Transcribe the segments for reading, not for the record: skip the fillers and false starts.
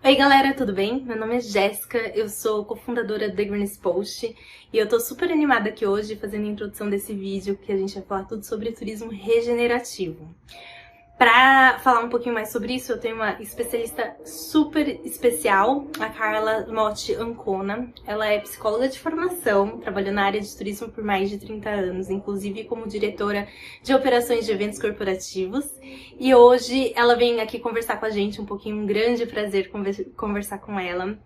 Oi galera, tudo bem? Meu nome é Jéssica, eu sou cofundadora do The Greenest Post e eu tô super animada aqui hoje fazendo a introdução desse vídeo que a gente vai falar tudo sobre turismo regenerativo. Para falar um pouquinho mais sobre isso, eu tenho uma especialista super especial, a Carla Motti Ancona. Ela é psicóloga de formação, trabalhou na área de turismo por mais de 30 anos, inclusive como diretora de operações de eventos corporativos. E hoje ela vem aqui conversar com a gente, um pouquinho, um grande prazer conversar com ela.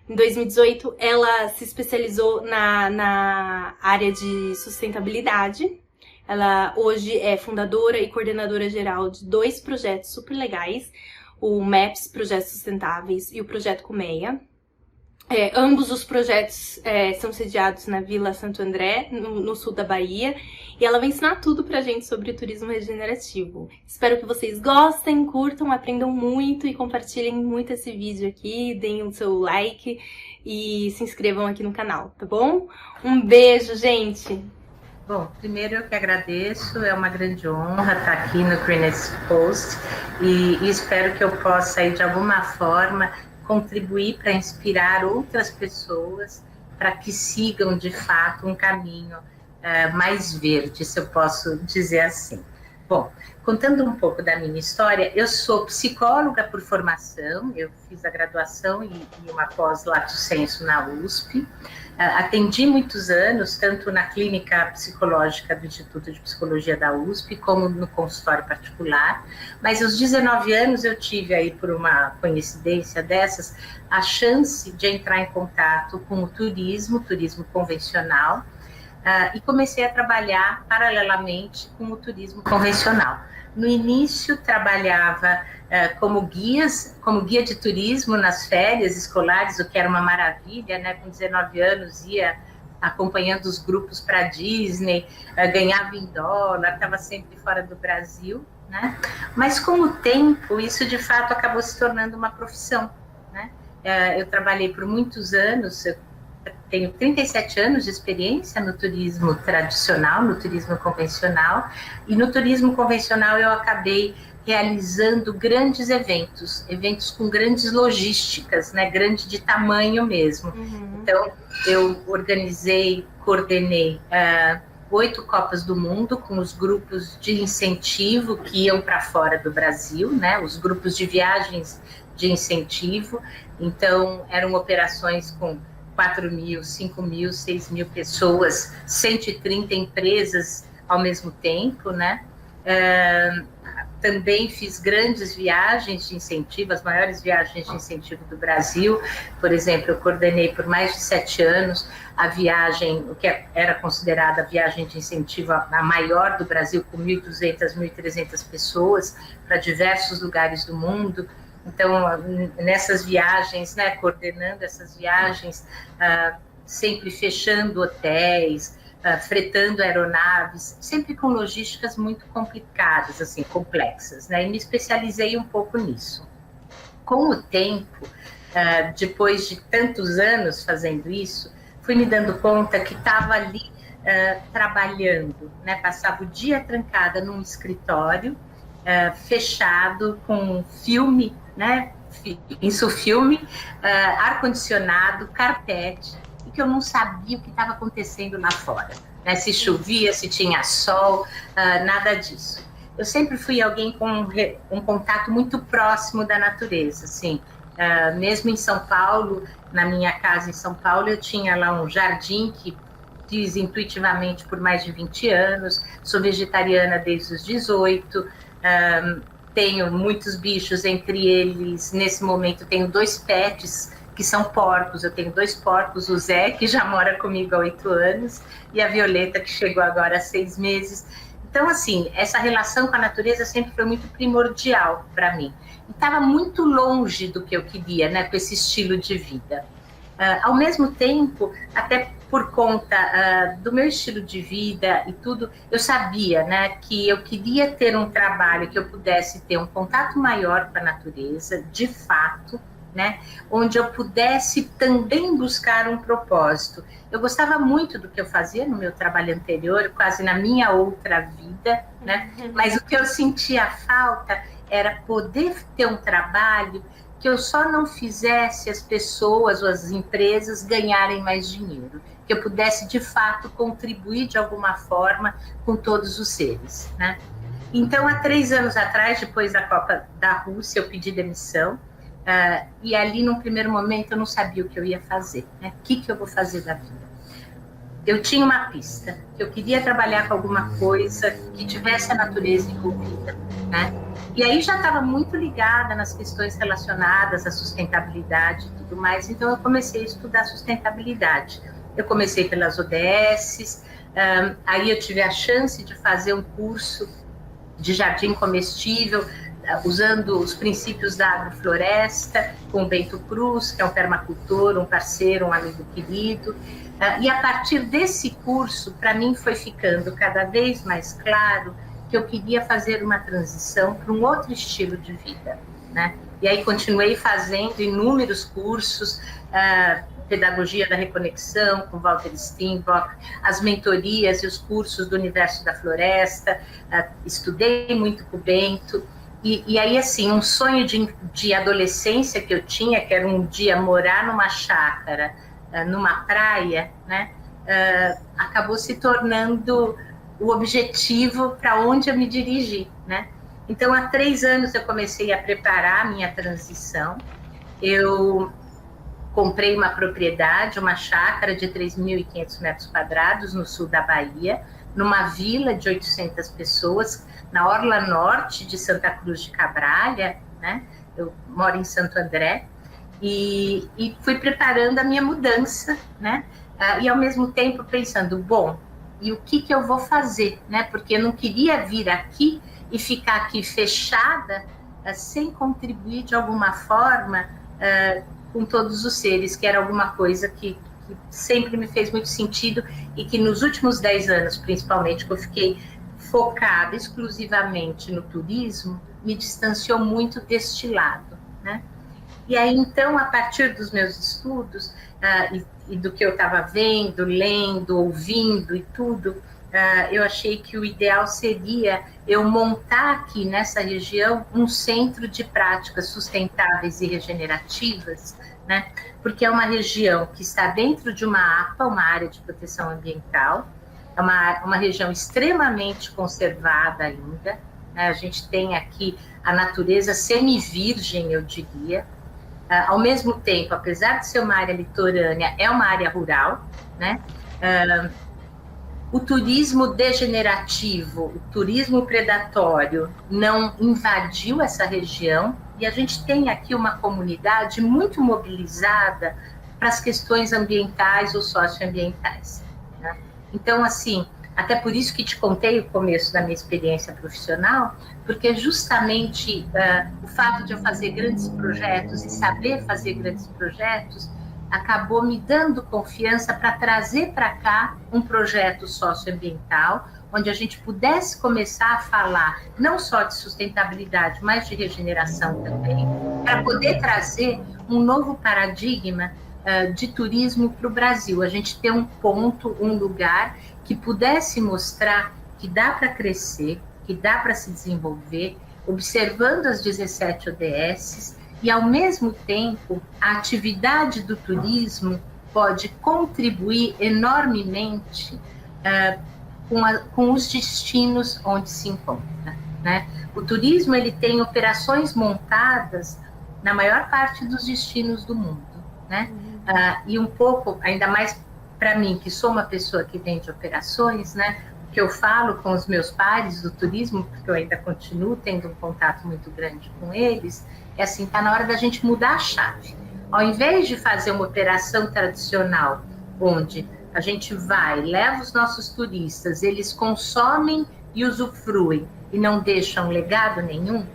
Em 2018, ela se especializou na área de sustentabilidade. Ela hoje é fundadora e coordenadora geral de dois projetos super legais, o MAPS, Projetos Sustentáveis, e o Projeto Colmeia. Ambos os projetos são sediados na Vila Santo André, no sul da Bahia, e ela vai ensinar tudo pra gente sobre o turismo regenerativo. Espero que vocês gostem, curtam, aprendam muito e compartilhem muito esse vídeo aqui, deem o seu like e se inscrevam aqui no canal, tá bom? Um beijo, gente! Bom, primeiro eu que agradeço, é uma grande honra estar aqui no Greenest Post e espero que eu possa, aí, de alguma forma, contribuir para inspirar outras pessoas para que sigam, de fato, um caminho mais verde, se eu posso dizer assim. Bom, contando um pouco da minha história, eu sou psicóloga por formação, eu fiz a graduação e uma pós-lato sensu na USP. Atendi muitos anos, tanto na clínica psicológica do Instituto de Psicologia da USP, como no consultório particular, mas aos 19 anos eu tive aí, por uma coincidência dessas, a chance de entrar em contato com o turismo convencional, e comecei a trabalhar paralelamente com o turismo convencional. No início, trabalhava como guia de turismo nas férias escolares, o que era uma maravilha, né? Com 19 anos, ia acompanhando os grupos para a Disney, ganhava em dólar, estava sempre fora do Brasil, né? Mas com o tempo, isso de fato acabou se tornando uma profissão, né? Eu trabalhei por muitos anos, eu tenho 37 anos de experiência no turismo tradicional, no turismo convencional, e no turismo convencional eu acabei realizando grandes eventos com grandes logísticas, né, grande de tamanho mesmo. Uhum. Então, eu organizei, coordenei 8 Copas do Mundo com os grupos de incentivo que iam para fora do Brasil, né, os grupos de viagens de incentivo. Então, eram operações com 4.000, 5.000, 6.000 pessoas, 130 empresas ao mesmo tempo, né? Também fiz grandes viagens de incentivo, as maiores viagens de incentivo do Brasil. Por exemplo, eu coordenei por mais de 7 anos a viagem, o que era considerada a viagem de incentivo a maior do Brasil, com 1.200, 1.300 pessoas, para diversos lugares do mundo. Então, nessas viagens, né, coordenando essas viagens, sempre fechando hotéis, fretando aeronaves, sempre com logísticas muito complicadas, assim, complexas, né, e me especializei um pouco nisso. Com o tempo, depois de tantos anos fazendo isso, fui me dando conta que estava ali trabalhando, né, passava o dia trancada num escritório, fechado, com filme, né, insufilme, ar-condicionado, carpete, e que eu não sabia o que estava acontecendo lá fora, né, se chovia, se tinha sol, nada disso. Eu sempre fui alguém com um contato muito próximo da natureza, assim, mesmo em São Paulo, na minha casa em São Paulo, eu tinha lá um jardim que fiz intuitivamente por mais de 20 anos, sou vegetariana desde os 18, tenho muitos bichos, entre eles, nesse momento, tenho 2 pets que são porcos. Eu tenho 2 porcos, o Zé, que já mora comigo há 8 anos, e a Violeta, que chegou agora há 6 meses. Então, assim, essa relação com a natureza sempre foi muito primordial para mim. E estava muito longe do que eu queria, né, com esse estilo de vida. Ao mesmo tempo, até por conta do meu estilo de vida e tudo, eu sabia, né, que eu queria ter um trabalho que eu pudesse ter um contato maior com a natureza, de fato, né, onde eu pudesse também buscar um propósito. Eu gostava muito do que eu fazia no meu trabalho anterior, quase na minha outra vida, né, mas o que eu sentia falta era poder ter um trabalho que eu só não fizesse as pessoas ou as empresas ganharem mais dinheiro, que eu pudesse, de fato, contribuir de alguma forma com todos os seres, né? Então, há 3 anos atrás, depois da Copa da Rússia, eu pedi demissão, e ali, num primeiro momento, eu não sabia o que eu ia fazer, né? O que eu vou fazer da vida? Eu tinha uma pista, eu queria trabalhar com alguma coisa que tivesse a natureza envolvida, né? E aí já estava muito ligada nas questões relacionadas à sustentabilidade e tudo mais, então eu comecei a estudar sustentabilidade. Eu comecei pelas ODSs, aí eu tive a chance de fazer um curso de jardim comestível, usando os princípios da agrofloresta, com o Bento Cruz, que é um permacultor, um parceiro, um amigo querido. E a partir desse curso, para mim foi ficando cada vez mais claro que eu queria fazer uma transição para um outro estilo de vida, né? E aí continuei fazendo inúmeros cursos, Pedagogia da Reconexão, com Walter Steinbock, as mentorias e os cursos do Universo da Floresta, estudei muito com o Bento, e aí, assim, um sonho de adolescência que eu tinha, que era um dia morar numa chácara, numa praia, né, acabou se tornando o objetivo para onde eu me dirigi, né? Então, há 3 anos eu comecei a preparar a minha transição. Eu comprei uma propriedade, uma chácara de 3.500 metros quadrados no sul da Bahia, numa vila de 800 pessoas, na orla norte de Santa Cruz de Cabralha, né? Eu moro em Santo André, e fui preparando a minha mudança, né? E ao mesmo tempo pensando, bom, e o que eu vou fazer, né? Porque eu não queria vir aqui e ficar aqui fechada, sem contribuir de alguma forma com todos os seres, que era alguma coisa que sempre me fez muito sentido e que nos últimos 10 anos, principalmente, que eu fiquei focada exclusivamente no turismo, me distanciou muito deste lado, né? E aí, então, a partir dos meus estudos e do que eu estava vendo, lendo, ouvindo e tudo, eu achei que o ideal seria eu montar aqui nessa região um centro de práticas sustentáveis e regenerativas, né? Porque é uma região que está dentro de uma APA, uma área de proteção ambiental, é uma região extremamente conservada ainda, né? A gente tem aqui a natureza semi-virgem, eu diria. Ao mesmo tempo, apesar de ser uma área litorânea, é uma área rural, né? O turismo degenerativo, o turismo predatório não invadiu essa região e a gente tem aqui uma comunidade muito mobilizada para as questões ambientais ou socioambientais, né? Então, assim, até por isso que te contei o começo da minha experiência profissional, porque justamente o fato de eu fazer grandes projetos e saber fazer grandes projetos acabou me dando confiança para trazer para cá um projeto socioambiental, onde a gente pudesse começar a falar não só de sustentabilidade, mas de regeneração também, para poder trazer um novo paradigma de turismo para o Brasil. A gente ter um ponto, um lugar que pudesse mostrar que dá para crescer, que dá para se desenvolver, observando as 17 ODSs, e, ao mesmo tempo, a atividade do turismo pode contribuir enormemente com os destinos onde se encontra, né? O turismo ele tem operações montadas na maior parte dos destinos do mundo, né? E um pouco, ainda mais para mim, que sou uma pessoa que vende operações, né? Que eu falo com os meus pares do turismo, porque eu ainda continuo tendo um contato muito grande com eles, é assim, está na hora da gente mudar a chave. Ao invés de fazer uma operação tradicional, onde a gente vai, leva os nossos turistas, eles consomem e usufruem e não deixam legado nenhum,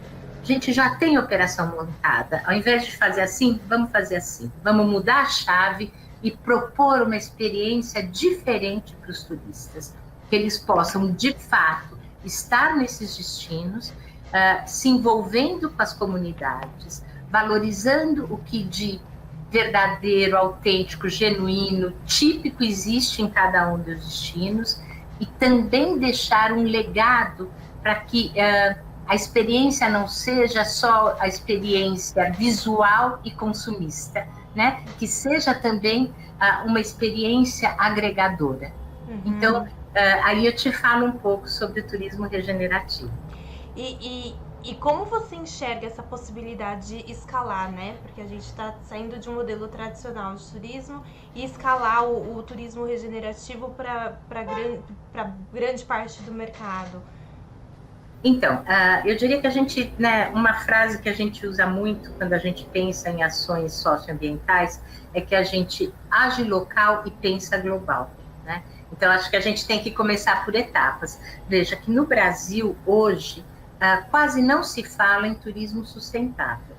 a gente já tem operação montada. Ao invés de fazer assim, vamos fazer assim. Vamos mudar a chave e propor uma experiência diferente para os turistas, que eles possam, de fato, estar nesses destinos, se envolvendo com as comunidades, valorizando o que de verdadeiro, autêntico, genuíno, típico existe em cada um dos destinos, e também deixar um legado para que a experiência não seja só a experiência visual e consumista, né? Que seja também uma experiência agregadora. Então, aí eu te falo um pouco sobre o turismo regenerativo. E como você enxerga essa possibilidade de escalar, né? Porque a gente está saindo de um modelo tradicional de turismo e escalar o turismo regenerativo para grande parte do mercado. Então, eu diria que a gente, né, uma frase que a gente usa muito quando a gente pensa em ações socioambientais é que a gente age local e pensa global, né? Então, acho que a gente tem que começar por etapas. Veja que no Brasil, hoje, quase não se fala em turismo sustentável.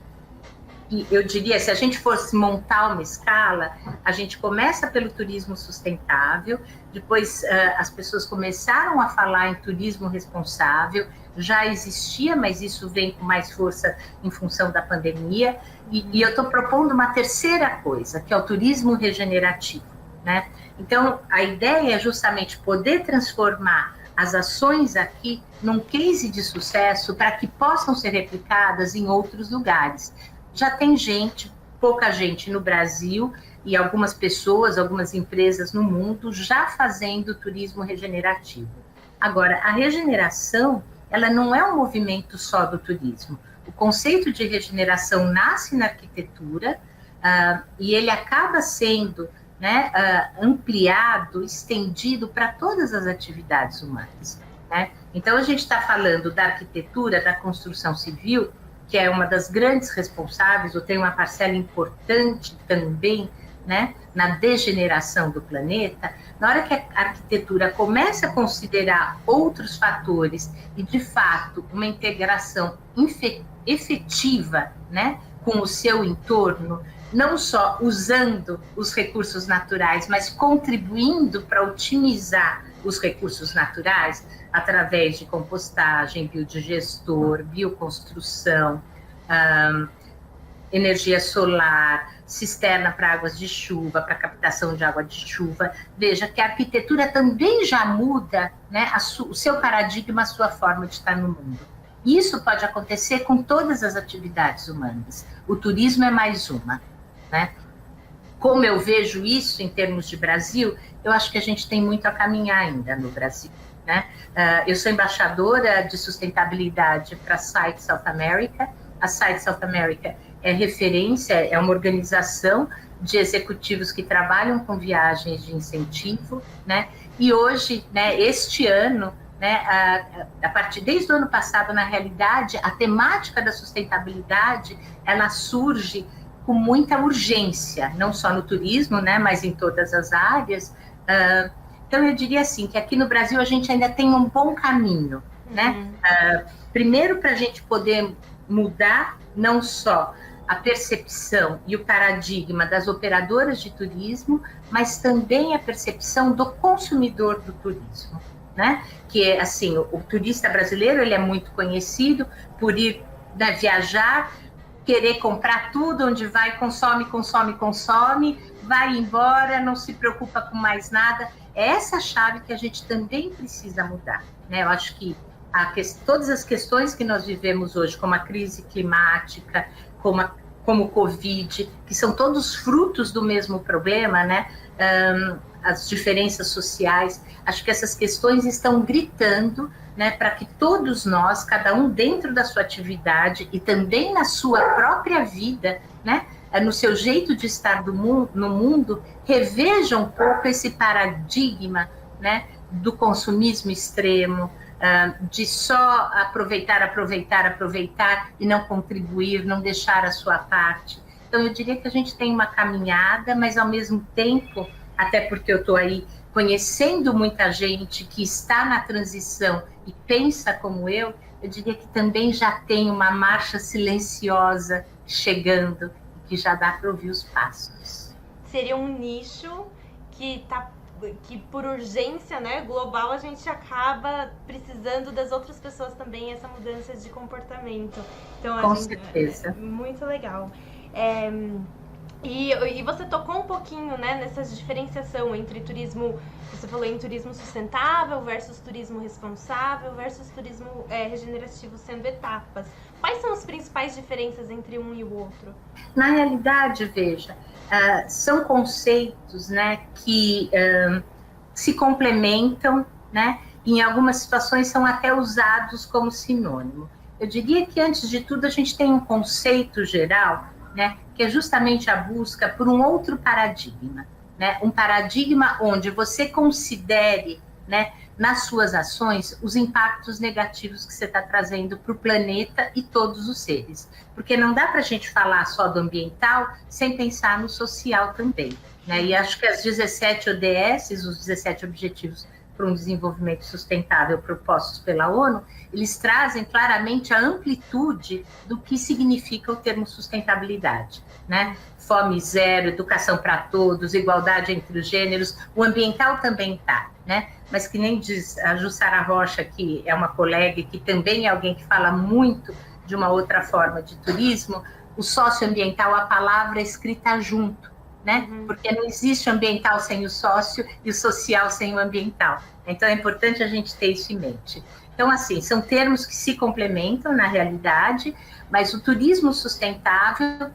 E eu diria, se a gente fosse montar uma escala, a gente começa pelo turismo sustentável, depois as pessoas começaram a falar em turismo responsável, já existia, mas isso vem com mais força em função da pandemia, e eu estou propondo uma terceira coisa, que é o turismo regenerativo, né? Então, a ideia é justamente poder transformar as ações aqui num case de sucesso para que possam ser replicadas em outros lugares. Já tem gente, pouca gente no Brasil e algumas pessoas, algumas empresas no mundo já fazendo turismo regenerativo. Agora, a regeneração, ela não é um movimento só do turismo. O conceito de regeneração nasce na arquitetura e ele acaba sendo, né, ampliado, estendido para todas as atividades humanas, né? Então, a gente está falando da arquitetura, da construção civil, que é uma das grandes responsáveis, ou tem uma parcela importante também, né, na degeneração do planeta. Na hora que a arquitetura começa a considerar outros fatores e, de fato, uma integração efetiva, né, com o seu entorno, não só usando os recursos naturais, mas contribuindo para otimizar os recursos naturais através de compostagem, biodigestor, bioconstrução, energia solar, cisterna para águas de chuva, para captação de água de chuva. Veja que a arquitetura também já muda, né, o seu paradigma, a sua forma de estar no mundo. Isso pode acontecer com todas as atividades humanas. O turismo é mais uma, né? Como eu vejo isso em termos de Brasil, eu acho que a gente tem muito a caminhar ainda no Brasil, né? Eu sou embaixadora de sustentabilidade para a Site South America. A Site South America é referência, é uma organização de executivos que trabalham com viagens de incentivo, né? E hoje, né, este ano, né, desde o ano passado, na realidade, a temática da sustentabilidade, ela surge com muita urgência, não só no turismo, né, mas em todas as áreas. Então, eu diria assim, que aqui no Brasil a gente ainda tem um bom caminho, né? Primeiro, para a gente poder mudar não só a percepção e o paradigma das operadoras de turismo, mas também a percepção do consumidor do turismo, né? Que, assim, o turista brasileiro, ele é muito conhecido por ir, né, viajar, querer comprar tudo, onde vai, consome, vai embora, não se preocupa com mais nada. É essa chave que a gente também precisa mudar, né? Eu acho que todas as questões que nós vivemos hoje, como a crise climática, como o Covid, que são todos frutos do mesmo problema, né? As diferenças sociais, acho que essas questões estão gritando, né, para que todos nós, cada um dentro da sua atividade e também na sua própria vida, né, no seu jeito de estar no mundo, reveja um pouco esse paradigma, né, do consumismo extremo, de só aproveitar e não contribuir, não deixar a sua parte. Então, eu diria que a gente tem uma caminhada, mas ao mesmo tempo, até porque eu estou aí conhecendo muita gente que está na transição e pensa como eu diria que também já tem uma marcha silenciosa chegando, que já dá para ouvir os passos. Seria um nicho que por urgência, né, global, a gente acaba precisando das outras pessoas também, essa mudança de comportamento. Então, com certeza. Muito legal. E você tocou um pouquinho, né, nessa diferenciação entre turismo, você falou em turismo sustentável versus turismo responsável versus turismo regenerativo, sendo etapas. Quais são as principais diferenças entre um e o outro? Na realidade, veja, são conceitos, né, que se complementam, né, e em algumas situações são até usados como sinônimo. Eu diria que, antes de tudo, a gente tem um conceito geral, né, que é justamente a busca por um outro paradigma, né, um paradigma onde você considere, né, nas suas ações, os impactos negativos que você está trazendo para o planeta e todos os seres. Porque não dá para a gente falar só do ambiental sem pensar no social também, né? E acho que as 17 ODS, os 17 Objetivos para um Desenvolvimento Sustentável propostos pela ONU, eles trazem claramente a amplitude do que significa o termo sustentabilidade, né? Fome zero, educação para todos, igualdade entre os gêneros, o ambiental também está, né? Mas que nem diz a Jussara Rocha, que é uma colega e que também é alguém que fala muito de uma outra forma de turismo, o socioambiental, a palavra é escrita junto, né? Porque não existe ambiental sem o sócio e o social sem o ambiental. Então é importante a gente ter isso em mente. Então, assim, são termos que se complementam na realidade, mas o turismo sustentável,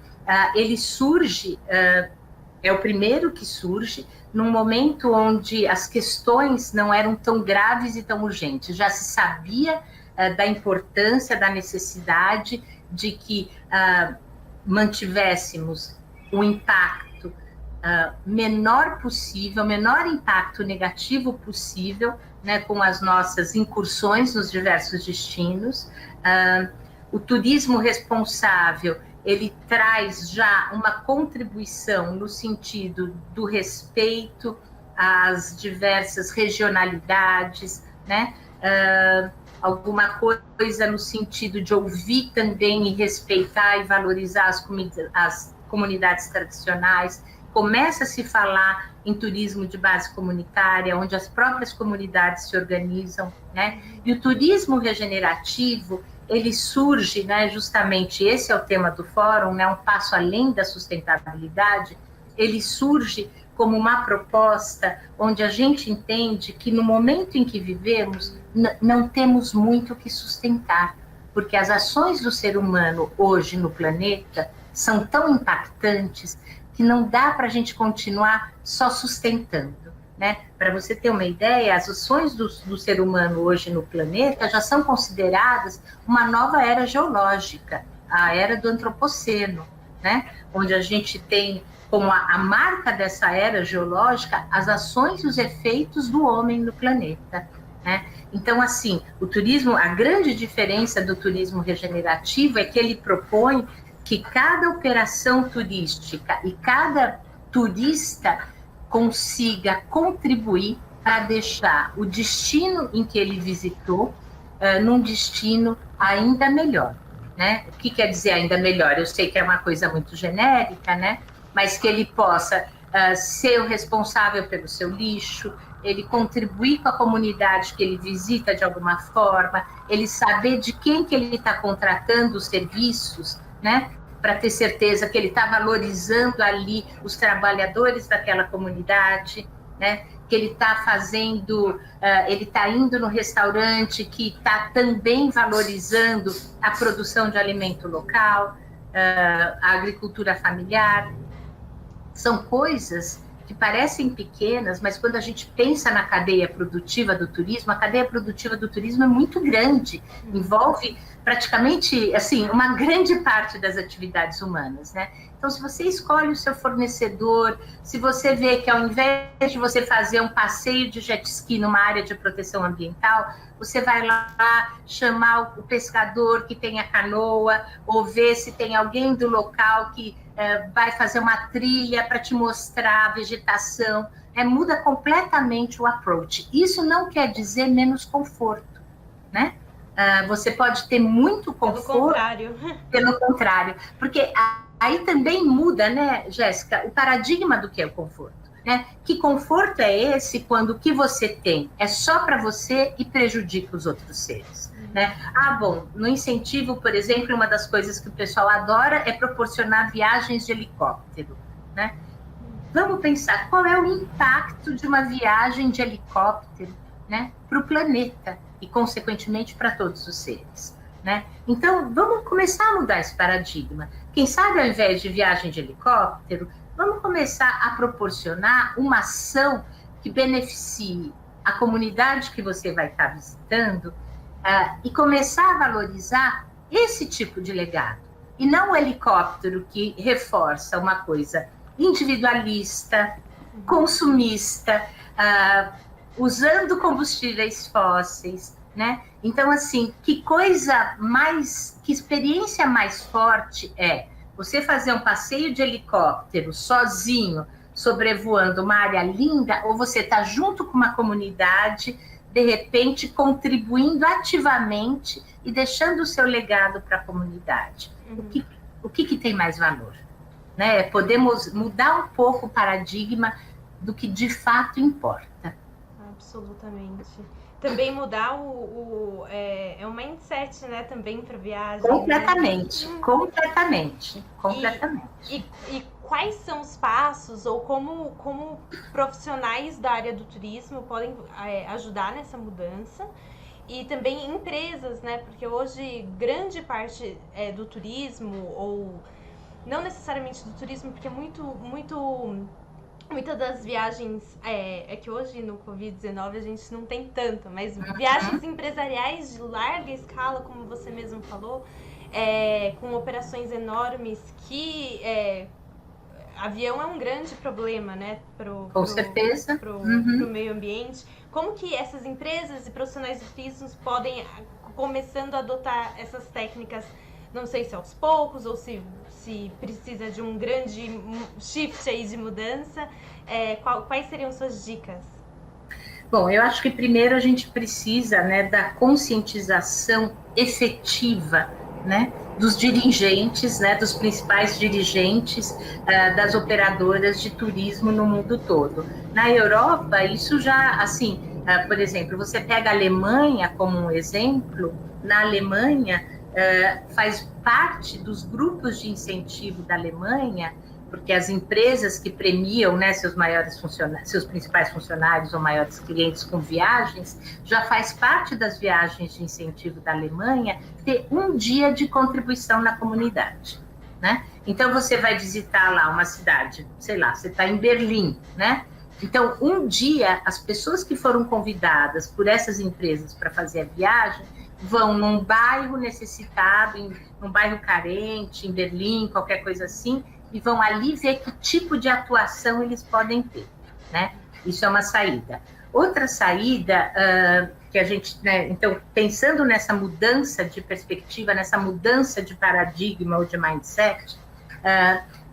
ele surge, é o primeiro que surge, num momento onde as questões não eram tão graves e tão urgentes. Já se sabia da importância, da necessidade de que mantivéssemos o impacto menor possível, menor impacto negativo possível, né, com as nossas incursões nos diversos destinos. O turismo responsável, ele traz já uma contribuição no sentido do respeito às diversas regionalidades, né? Alguma coisa no sentido de ouvir também e respeitar e valorizar as comunidades tradicionais. Começa a se falar em turismo de base comunitária, onde as próprias comunidades se organizam, né? E o turismo regenerativo, ele surge, né, justamente, esse é o tema do fórum, né, um passo além da sustentabilidade, ele surge como uma proposta onde a gente entende que no momento em que vivemos, não temos muito o que sustentar, porque as ações do ser humano hoje no planeta são tão impactantes que não dá para a gente continuar só sustentando, né? Para você ter uma ideia, as ações do ser humano hoje no planeta já são consideradas uma nova era geológica, a era do antropoceno, né? Onde a gente tem como a marca dessa era geológica as ações e os efeitos do homem no planeta, né? Então, assim, o turismo, a grande diferença do turismo regenerativo é que ele propõe que cada operação turística e cada turista consiga contribuir para deixar o destino em que ele visitou num destino ainda melhor, né? O que quer dizer ainda melhor? Eu sei que é uma coisa muito genérica, né? Mas que ele possa ser o responsável pelo seu lixo, ele contribuir com a comunidade que ele visita de alguma forma, ele saber de quem que ele está contratando os serviços, né? Para ter certeza que ele está valorizando ali os trabalhadores daquela comunidade, né? Que ele está fazendo, ele está indo no restaurante que está também valorizando a produção de alimento local, a agricultura familiar. São coisas que parecem pequenas, mas quando a gente pensa na cadeia produtiva do turismo, a cadeia produtiva do turismo é muito grande, envolve praticamente, assim, uma grande parte das atividades humanas, né? Então, se você escolhe o seu fornecedor, se você vê que ao invés de você fazer um passeio de jet ski numa área de proteção ambiental, você vai lá chamar o pescador que tem a canoa, ou ver se tem alguém do local que vai fazer uma trilha para te mostrar a vegetação, muda completamente o approach. Isso não quer dizer menos conforto, né? Você pode ter muito conforto. Pelo contrário. Porque aí também muda, né, Jéssica, o paradigma do que é o conforto, né? Que conforto é esse quando o que você tem é só para você e prejudica os outros seres, né? Bom, no incentivo, por exemplo, uma das coisas que o pessoal adora é proporcionar viagens de helicóptero. né? Vamos pensar qual é o impacto de uma viagem de helicóptero, né, para o planeta e, consequentemente, para todos os seres, né? Então, vamos começar a mudar esse paradigma. Quem sabe, ao invés de viagem de helicóptero, vamos começar a proporcionar uma ação que beneficie a comunidade que você vai estar visitando e começar a valorizar esse tipo de legado. E não o helicóptero que reforça uma coisa individualista, consumista, usando combustíveis fósseis, né? Então, assim, que experiência mais forte é você fazer um passeio de helicóptero sozinho, sobrevoando uma área linda, ou você está junto com uma comunidade, de repente contribuindo ativamente e deixando o seu legado para a comunidade. O que tem mais valor? Né? Podemos mudar um pouco o paradigma do que de fato importa. Absolutamente. Também mudar o mindset, né, também para viagem. Completamente, né? completamente. E quais são os passos, ou como profissionais da área do turismo podem ajudar nessa mudança? E também empresas, né, porque hoje grande parte do turismo, ou não necessariamente do turismo, porque muitas das viagens, é que hoje no Covid-19 a gente não tem tanto, mas viagens empresariais de larga escala, como você mesmo falou, com operações enormes, que avião é um grande problema, né, Com certeza. Pro meio ambiente. Como que essas empresas e profissionais de turismo podem começando a adotar essas técnicas, não sei se aos poucos ou se precisa de um grande shift aí de mudança, quais seriam suas dicas? Bom, eu acho que primeiro a gente precisa, né, da conscientização efetiva, né, dos dirigentes, né, dos principais dirigentes das operadoras de turismo no mundo todo. Na Europa, isso já, assim, por exemplo, você pega a Alemanha como um exemplo. Na Alemanha, faz parte dos grupos de incentivo da Alemanha, porque as empresas que premiam, né, seus principais funcionários ou maiores clientes com viagens, já faz parte das viagens de incentivo da Alemanha ter um dia de contribuição na comunidade, né? Então, você vai visitar lá uma cidade, sei lá, você está em Berlim, né? Então, um dia, as pessoas que foram convidadas por essas empresas para fazer a viagem vão num bairro necessitado, num bairro carente, em Berlim, qualquer coisa assim, e vão ali ver que tipo de atuação eles podem ter, né? Isso é uma saída. Outra saída que a gente, né, então, pensando nessa mudança de perspectiva, nessa mudança de paradigma ou de mindset,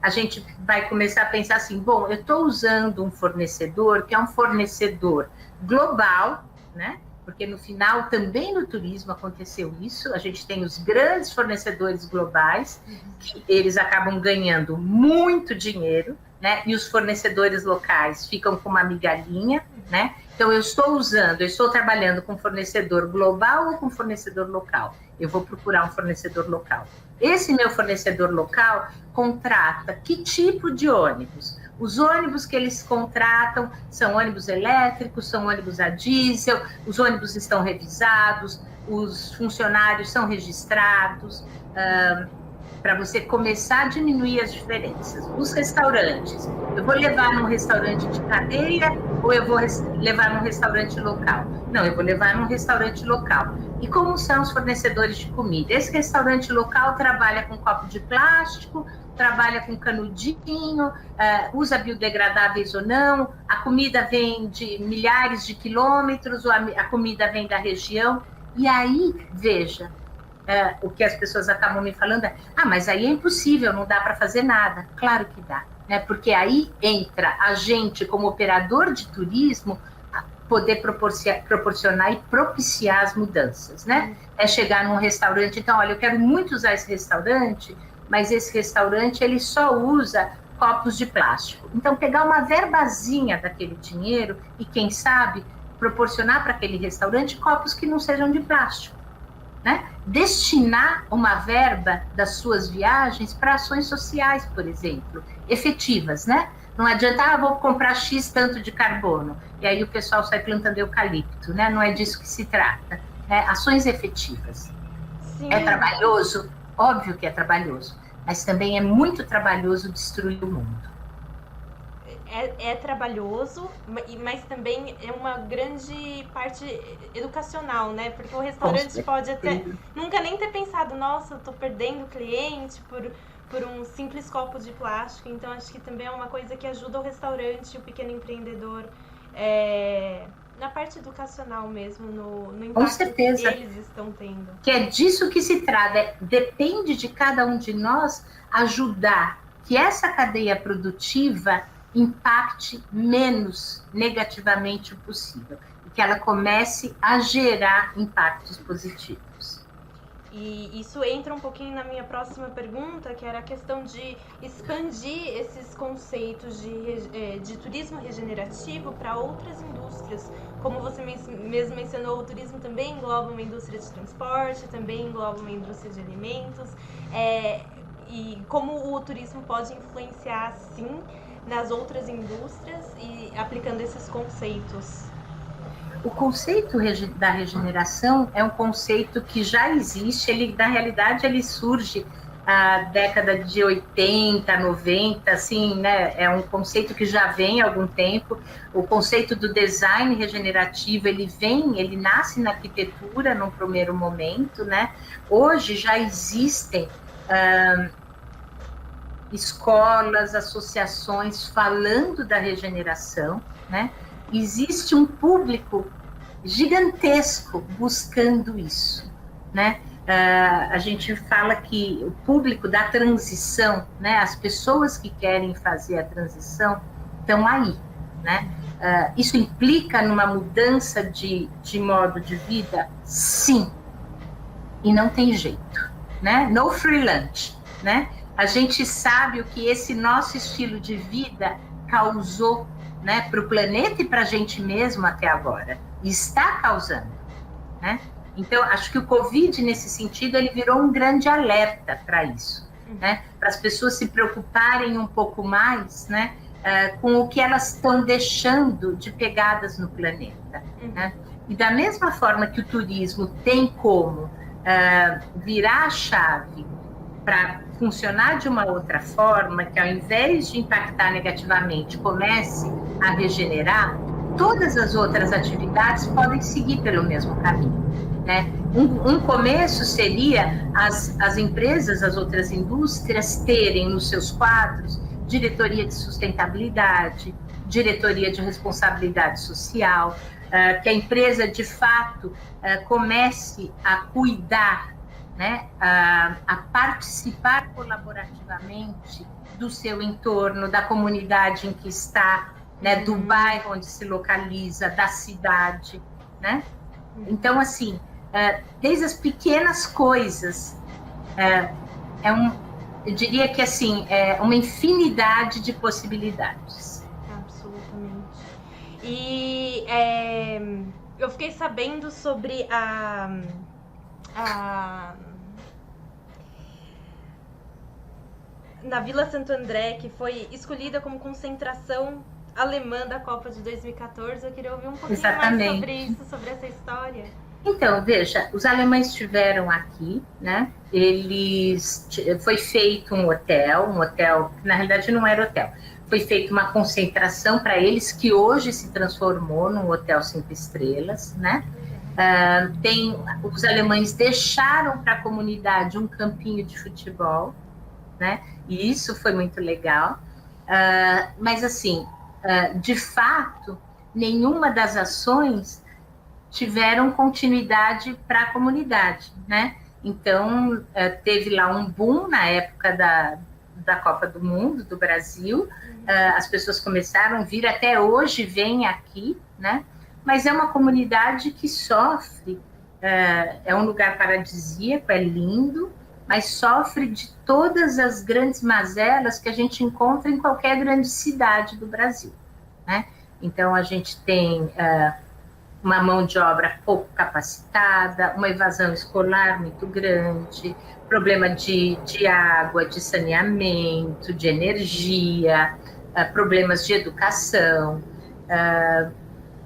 a gente vai começar a pensar assim, bom, eu estou usando um fornecedor que é um fornecedor global, né? Porque no final também no turismo aconteceu isso, a gente tem os grandes fornecedores globais, que eles acabam ganhando muito dinheiro, né? E os fornecedores locais ficam com uma migalhinha, né? Então eu estou trabalhando com fornecedor global ou com fornecedor local? Eu vou procurar um fornecedor local. Esse meu fornecedor local contrata que tipo de ônibus? Os ônibus que eles contratam são ônibus elétricos, são ônibus a diesel, os ônibus estão revisados, os funcionários são registrados, para você começar a diminuir as diferenças. Os restaurantes, eu vou levar num restaurante de cadeia ou eu vou levar num restaurante local? Não, eu vou levar num restaurante local. E como são os fornecedores de comida? Esse restaurante local trabalha com copo de plástico, trabalha com canudinho, usa biodegradáveis ou não, a comida vem de milhares de quilômetros, ou a comida vem da região. E aí, veja, o que as pessoas acabam me falando mas aí é impossível, não dá para fazer nada. Claro que dá, né? Porque aí entra a gente, como operador de turismo, a poder proporcionar e propiciar as mudanças, né? É chegar num restaurante, então, olha, eu quero muito usar esse restaurante, mas esse restaurante ele só usa copos de plástico. Então, pegar uma verbazinha daquele dinheiro e, quem sabe, proporcionar para aquele restaurante copos que não sejam de plástico, né? destinar uma verba das suas viagens para ações sociais, por exemplo, efetivas, né? Não adianta, vou comprar X tanto de carbono, e aí o pessoal sai plantando eucalipto, né? Não é disso que se trata. Ações efetivas. Sim. É trabalhoso? Óbvio que é trabalhoso, mas também é muito trabalhoso destruir o mundo. É trabalhoso, mas também é uma grande parte educacional, né? Porque o restaurante pode até nunca nem ter pensado, nossa, eu tô perdendo cliente por um simples copo de plástico. Então, acho que também é uma coisa que ajuda o restaurante, o pequeno empreendedor, na parte educacional mesmo, no impacto que eles estão tendo. Que é disso que se trata. Depende de cada um de nós ajudar que essa cadeia produtiva impacte menos negativamente o possível, e que ela comece a gerar impactos positivos. E isso entra um pouquinho na minha próxima pergunta, que era a questão de expandir esses conceitos de turismo regenerativo para outras indústrias. Como você mesmo mencionou, o turismo também engloba uma indústria de transporte, também engloba uma indústria de alimentos. E como o turismo pode influenciar, sim, nas outras indústrias e aplicando esses conceitos? O conceito da regeneração é um conceito que já existe, na realidade ele surge na década de 80, 90, assim, né? É um conceito que já vem há algum tempo. O conceito do design regenerativo, ele nasce na arquitetura num primeiro momento, né? Hoje já existem escolas, associações falando da regeneração, né? Existe um público gigantesco buscando isso, né? A gente fala que o público da transição, né? As pessoas que querem fazer a transição estão aí, né? Isso implica numa mudança de modo de vida? Sim, e não tem jeito, né? No free lunch, né? A gente sabe o que esse nosso estilo de vida causou, né, para o planeta e para a gente mesmo até agora. E está causando, né? Então, acho que o Covid, nesse sentido, ele virou um grande alerta para isso, né? Para as pessoas se preocuparem um pouco mais, né, com o que elas estão deixando de pegadas no planeta, né? E da mesma forma que o turismo tem como virar a chave para funcionar de uma outra forma, que ao invés de impactar negativamente, comece a regenerar, todas as outras atividades podem seguir pelo mesmo caminho, né? Um começo seria as empresas, as outras indústrias terem nos seus quadros diretoria de sustentabilidade, diretoria de responsabilidade social, que a empresa de fato comece a cuidar, né, a participar colaborativamente do seu entorno, da comunidade em que está, né, do bairro onde se localiza, da cidade, né? Então, assim, desde as pequenas coisas, eu diria que, assim, é uma infinidade de possibilidades. Absolutamente. E eu fiquei sabendo sobre na Vila Santo André, que foi escolhida como concentração alemã da Copa de 2014. Eu queria ouvir um pouquinho mais sobre isso, sobre essa história. Então, veja, os alemães estiveram aqui, né? Foi feito um hotel, que na realidade não era hotel, foi feita uma concentração para eles, que hoje se transformou num hotel 5 estrelas, né? Os alemães deixaram para a comunidade um campinho de futebol, né? E isso foi muito legal. Mas, assim, de fato, nenhuma das ações tiveram continuidade para a comunidade, né? Então, teve lá um boom na época da Copa do Mundo, do Brasil, as pessoas começaram a vir, até hoje vêm aqui, né? Mas é uma comunidade que sofre, é um lugar paradisíaco, é lindo, mas sofre de todas as grandes mazelas que a gente encontra em qualquer grande cidade do Brasil, né? Então, a gente tem uma mão de obra pouco capacitada, uma evasão escolar muito grande, problema de água, de saneamento, de energia, problemas de educação,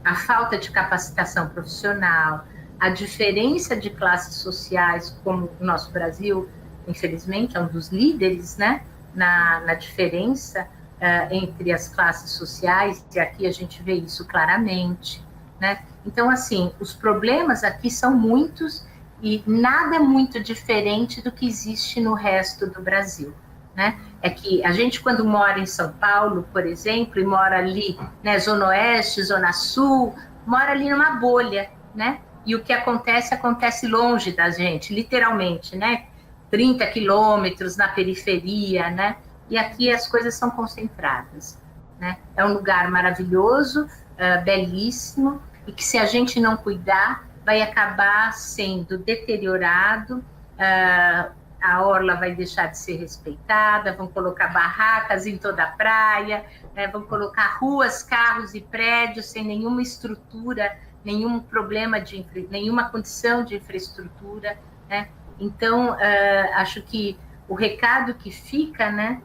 a falta de capacitação profissional, a diferença de classes sociais, como o nosso Brasil, infelizmente, é um dos líderes, né, na diferença entre as classes sociais, e aqui a gente vê isso claramente, né? Então, assim, os problemas aqui são muitos e nada muito diferente do que existe no resto do Brasil, né? É que a gente, quando mora em São Paulo, por exemplo, e mora ali, né, Zona Oeste, Zona Sul, mora ali numa bolha, né? E o que acontece, acontece longe da gente, literalmente, né? 30 quilômetros na periferia, né? E aqui as coisas são concentradas, né? É um lugar maravilhoso, belíssimo, e que se a gente não cuidar, vai acabar sendo deteriorado, a orla vai deixar de ser respeitada, vão colocar barracas em toda a praia, né? Vão colocar ruas, carros e prédios sem nenhuma estrutura, nenhum problema nenhuma condição de infraestrutura, né? Então, acho que o recado que fica, né,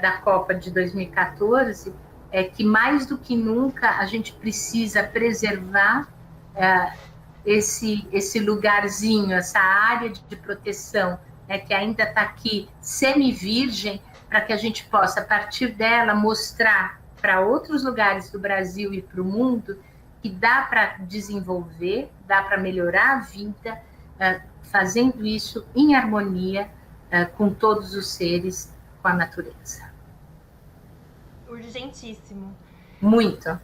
da Copa de 2014 é que, mais do que nunca, a gente precisa preservar esse lugarzinho, essa área de proteção, né, que ainda está aqui semi-virgem, para que a gente possa, a partir dela, mostrar para outros lugares do Brasil e para o mundo que dá para desenvolver, dá para melhorar a vida, fazendo isso em harmonia com todos os seres, com a natureza. Urgentíssimo. Muito.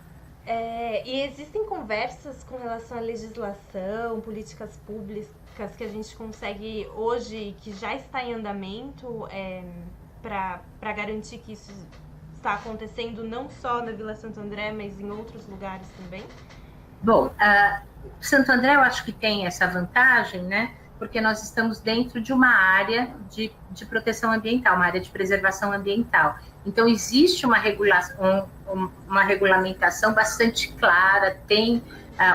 E existem conversas com relação à legislação, políticas públicas que a gente consegue hoje, que já está em andamento, para garantir que isso está acontecendo não só na Vila Santo André, mas em outros lugares também? Bom, Santo André eu acho que tem essa vantagem, né? Porque nós estamos dentro de uma área de proteção ambiental, uma área de preservação ambiental. Então, existe uma regulamentação bastante clara, tem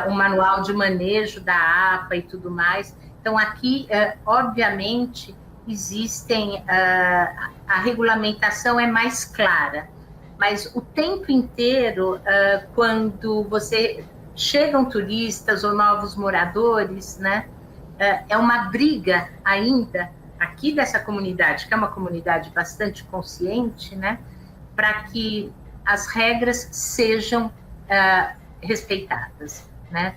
um manual de manejo da APA e tudo mais. Então, aqui, obviamente, a regulamentação é mais clara, mas o tempo inteiro, quando chegam turistas ou novos moradores, né, é uma briga ainda aqui dessa comunidade, que é uma comunidade bastante consciente, né, para que as regras sejam respeitadas, né.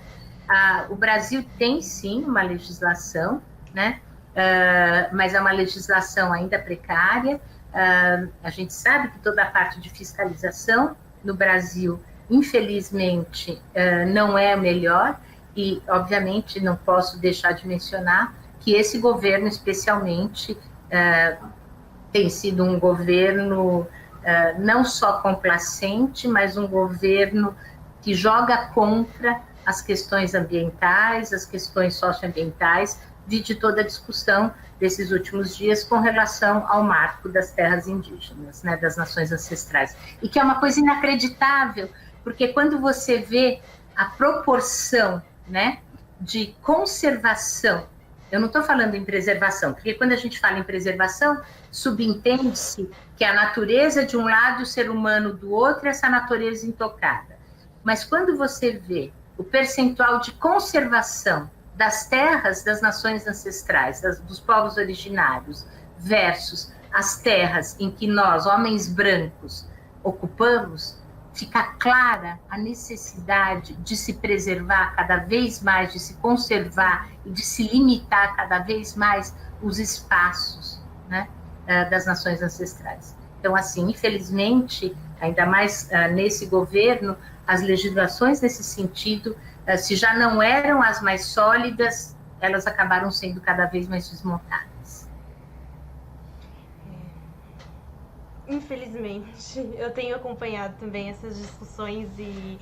O Brasil tem, sim, uma legislação, né, mas é uma legislação ainda precária. A gente sabe que toda a parte de fiscalização no Brasil, infelizmente, não é a melhor, e, obviamente, não posso deixar de mencionar que esse governo, especialmente, tem sido um governo não só complacente, mas um governo que joga contra as questões ambientais, as questões socioambientais, de toda a discussão desses últimos dias com relação ao marco das terras indígenas, né, das nações ancestrais. E que é uma coisa inacreditável, porque quando você vê a proporção, né, de conservação, eu não estou falando em preservação, porque quando a gente fala em preservação, subentende-se que a natureza de um lado e o ser humano do outro, essa natureza intocada. Mas quando você vê o percentual de conservação das terras das nações ancestrais, dos povos originários, versus as terras em que nós, homens brancos, ocupamos, fica clara a necessidade de se preservar cada vez mais, de se conservar e de se limitar cada vez mais os espaços, né, das nações ancestrais. Então, assim, infelizmente, ainda mais nesse governo, as legislações nesse sentido, se já não eram as mais sólidas, elas acabaram sendo cada vez mais desmontadas. Infelizmente, eu tenho acompanhado também essas discussões e,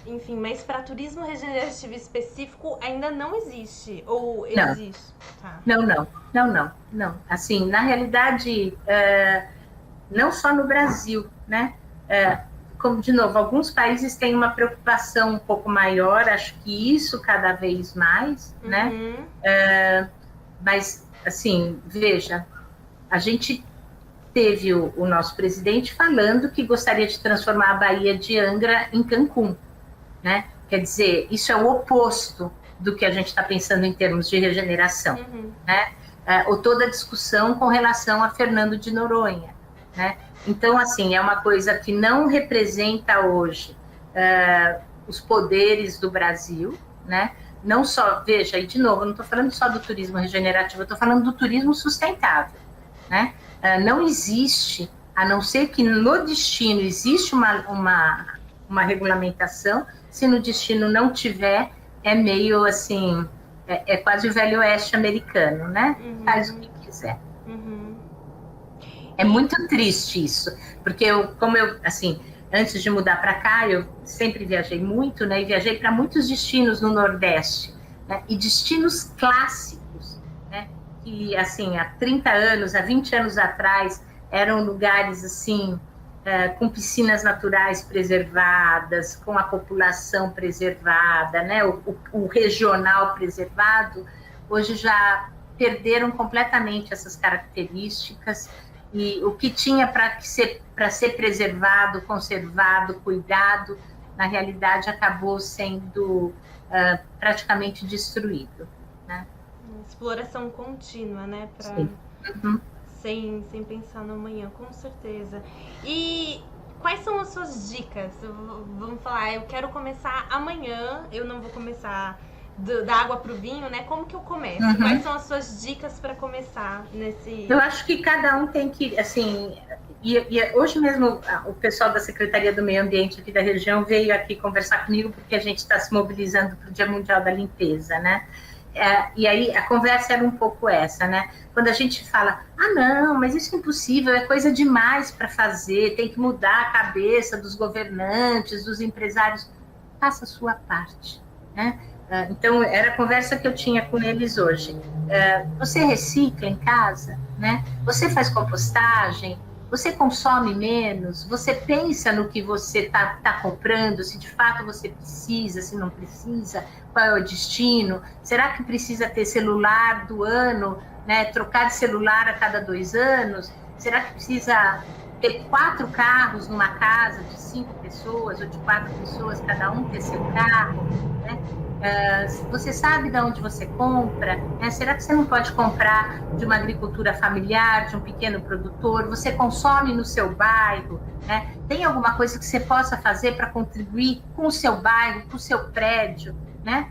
enfim, mas para turismo regenerativo específico ainda não existe, ou existe? Não. Tá. Não. Assim, na realidade, não só no Brasil, né? como, de novo, alguns países têm uma preocupação um pouco maior, acho que isso cada vez mais, né? Mas, assim, veja, a gente teve o nosso presidente falando que gostaria de transformar a Baía de Angra em Cancún, né? Quer dizer, isso é o oposto do que a gente está pensando em termos de regeneração, né? Ou toda a discussão com relação a Fernando de Noronha, né? Então, assim, é uma coisa que não representa hoje os poderes do Brasil, né? Não só, veja, e de novo, eu não estou falando só do turismo regenerativo, eu estou falando do turismo sustentável, né? Não existe, a não ser que no destino existe uma regulamentação, se no destino não tiver, é meio assim, é quase o velho oeste americano, né? Faz o que quiser. É muito triste isso, porque assim, antes de mudar para cá, eu sempre viajei muito, né? E viajei para muitos destinos no Nordeste, né? E destinos clássicos, né? Que, assim, há 30 anos, há 20 anos atrás, eram lugares, assim, com piscinas naturais preservadas, com a população preservada, né? O regional preservado, hoje já perderam completamente essas características. E o que tinha para ser preservado, conservado, cuidado, na realidade acabou sendo praticamente destruído, né? Exploração contínua, né? Sem pensar no amanhã, com certeza. E quais são as suas dicas? Vamos falar, eu quero começar amanhã, eu não vou começar da água para o vinho, né? Como que eu começo? Quais são as suas dicas para começar nesse... Eu acho que cada um tem que, assim... E hoje mesmo o pessoal da Secretaria do Meio Ambiente aqui da região veio aqui conversar comigo porque a gente está se mobilizando para o Dia Mundial da Limpeza, né? E aí a conversa era um pouco essa, né? Quando a gente fala, não, mas isso é impossível, é coisa demais para fazer, tem que mudar a cabeça dos governantes, dos empresários. Faça a sua parte, né? Então, era a conversa que eu tinha com eles hoje. Você recicla em casa, né? Você faz compostagem, você consome menos, você pensa no que você tá comprando, se de fato você precisa, se não precisa, qual é o destino, será que precisa ter celular do ano, né? Trocar de celular a cada 2 anos, será que precisa ter 4 carros numa casa de 5 pessoas ou de 4 pessoas, cada um ter seu carro, né? Você sabe de onde você compra, né? Será que você não pode comprar de uma agricultura familiar, de um pequeno produtor? Você consome no seu bairro, né? Tem alguma coisa que você possa fazer para contribuir com o seu bairro, com o seu prédio, né?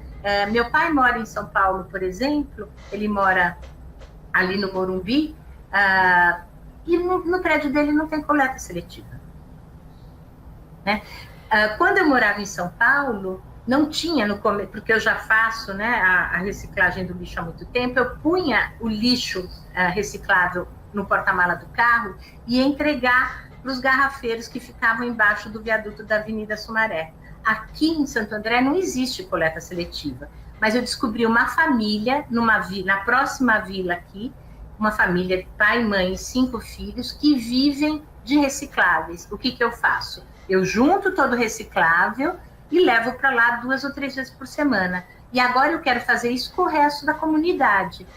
Meu pai mora em São Paulo, por exemplo, ele mora ali no Morumbi, e no prédio dele não tem coleta seletiva, né? Quando eu morava em São Paulo, não tinha no começo, porque eu já faço, né, a reciclagem do lixo há muito tempo, eu punha o lixo reciclável no porta-mala do carro e ia entregar para os garrafeiros que ficavam embaixo do viaduto da Avenida Sumaré. Aqui em Santo André não existe coleta seletiva, mas eu descobri uma família na próxima vila aqui, uma família de pai, mãe e 5 filhos que vivem de recicláveis. O que eu faço? Eu junto todo o reciclável e levo para lá 2 ou 3 vezes por semana. E agora eu quero fazer isso com o resto da comunidade.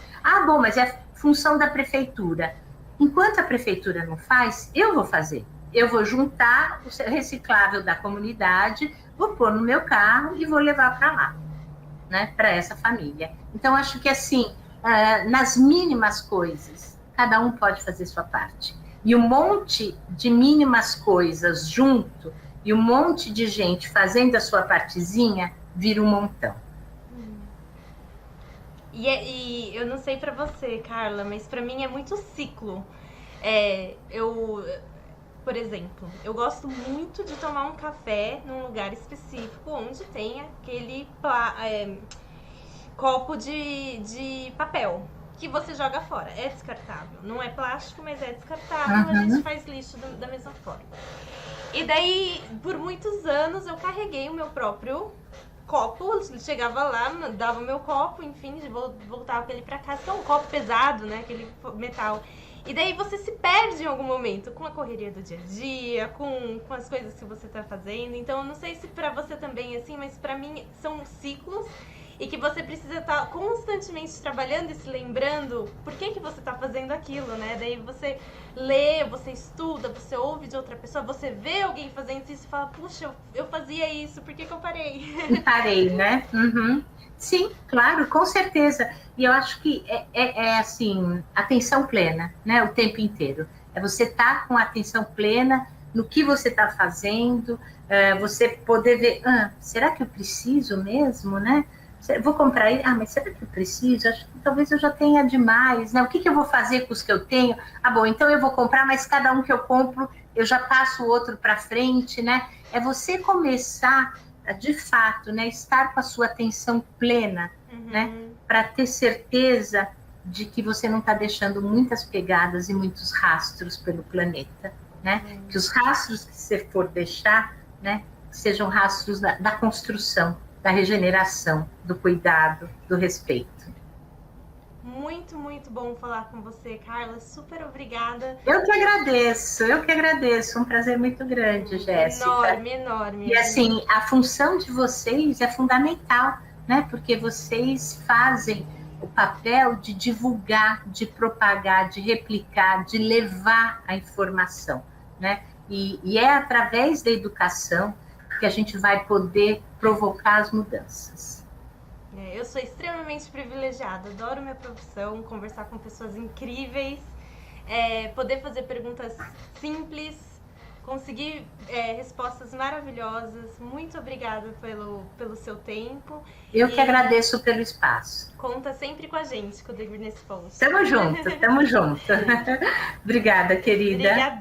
Bom, mas é função da prefeitura. Enquanto a prefeitura não faz, eu vou fazer. Eu vou juntar o reciclável da comunidade, vou pôr no meu carro e vou levar para lá, né, para essa família. Então, acho que assim, nas mínimas coisas, cada um pode fazer sua parte. E um monte de mínimas coisas junto, e um monte de gente fazendo a sua partezinha, vira um montão. E eu não sei pra você, Carla, mas pra mim é muito ciclo. Por exemplo, eu gosto muito de tomar um café num lugar específico onde tem aquele copo de papel que você joga fora. É descartável. Não é plástico, mas é descartável. A gente faz lixo da mesma forma. E daí, por muitos anos, eu carreguei o meu próprio copo, chegava lá, dava o meu copo, enfim, voltava com ele pra casa, que é um copo pesado, né, aquele metal. E daí você se perde em algum momento com a correria do dia a dia, com as coisas que você tá fazendo. Então eu não sei se pra você também é assim, mas pra mim são ciclos e que você precisa estar constantemente trabalhando e se lembrando por que você tá fazendo aquilo, né? Daí você lê, você estuda, você ouve de outra pessoa, você vê alguém fazendo isso e fala, puxa, eu fazia isso, por que eu parei? Parei, né? Uhum. Sim, claro, com certeza. E eu acho que é assim, atenção plena, né? O tempo inteiro. É você estar com atenção plena no que você está fazendo, você poder ver, será que eu preciso mesmo, né? Vou comprar ele, mas será que eu preciso? Acho que talvez eu já tenha demais, né? O que eu vou fazer com os que eu tenho? Bom, então eu vou comprar, mas cada um que eu compro, eu já passo o outro para frente, né? É você começar de fato, né, estar com a sua atenção plena, né, para ter certeza de que você não está deixando muitas pegadas e muitos rastros pelo planeta, né, que os rastros que você for deixar, né, sejam rastros da construção, da regeneração, do cuidado, do respeito. Muito, muito bom falar com você, Carla. Super obrigada. Eu que agradeço. Um prazer muito grande, Jéssica. Enorme, enorme. E assim, a função de vocês é fundamental, né? Porque vocês fazem o papel de divulgar, de propagar, de replicar, de levar a informação, né? E é através da educação que a gente vai poder provocar as mudanças. Eu sou extremamente privilegiada, adoro minha profissão, conversar com pessoas incríveis, poder fazer perguntas simples, conseguir respostas maravilhosas. Muito obrigada pelo seu tempo. Eu que agradeço pelo espaço. Conta sempre com a gente, com o The Greenest Post. Tamo junto, tamo junto. Obrigada, querida. Obrigada.